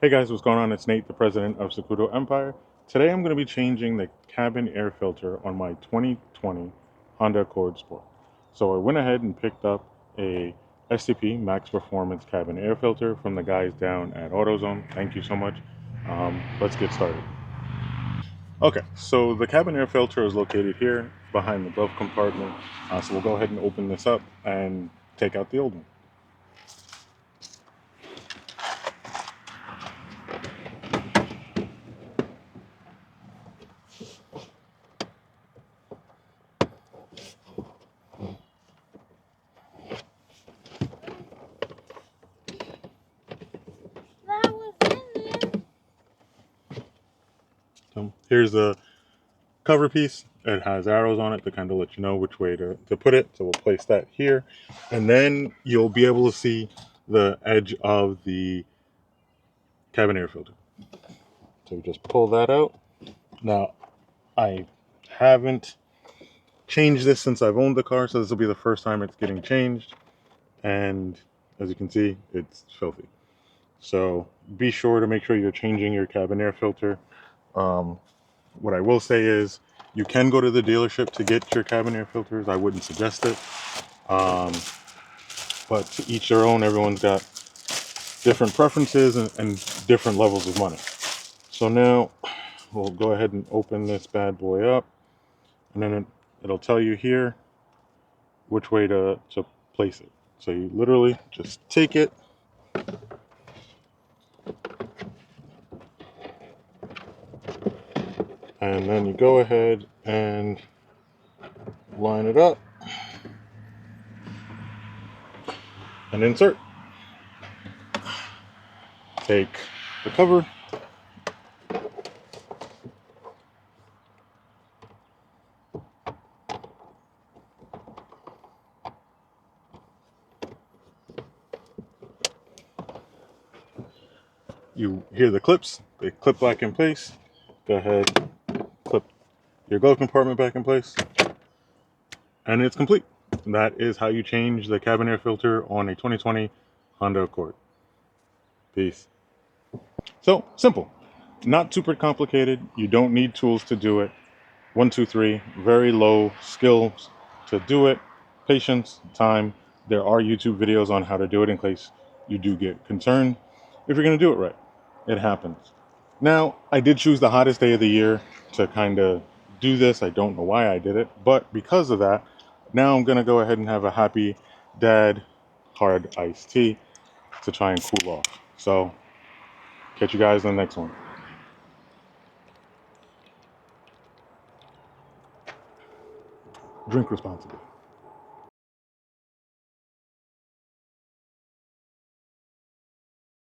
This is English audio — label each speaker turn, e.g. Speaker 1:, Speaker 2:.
Speaker 1: Hey guys, what's going on? It's Nate, the president of Shoutout Empire. Today I'm going to be changing the cabin air filter on my 2020 Honda Accord Sport. So I went ahead and picked up a STP Max Performance cabin air filter from the guys down at Autozone. Thank you so much. Let's get started. Okay, so the cabin air filter is located here behind the glove compartment. So we'll go ahead and open this up and take out the old one.
Speaker 2: That was in there.
Speaker 1: So here's the cover piece. It has arrows on it to kind of let you know which way to put it. So we'll place that here. And then you'll be able to see the edge of the cabin air filter. So just pull that out. Now, I haven't changed this since I've owned the car, so this will be the first time it's getting changed. And as you can see, it's filthy. So be sure to make sure you're changing your cabin air filter. What I will say is you can go to the dealership to get your cabin air filters. I wouldn't suggest it. But to each their own. Everyone's got different preferences and different levels of money. So now we'll go ahead and open this bad boy up, and then it'll tell you here which way to place it. So you literally just take it, and then you go ahead and line it up and insert. Take the cover, you hear the clips, they clip back in place. Go ahead, clip your glove compartment back in place, and it's complete. That is how you change the cabin air filter on a 2020 Honda Accord. Peace. So simple, not super complicated. You don't need tools to do it. 1, 2, 3, very low skills to do it. Patience, time. There are YouTube videos on how to do it in case you do get concerned. If you're going to do it right, it happens. Now, I did choose the hottest day of the year to kind of do this. I don't know why I did it, but because of that, now I'm going to go ahead and have a Happy Dad hard iced tea to try and cool off. So, catch you guys in the next one. Drink responsibly.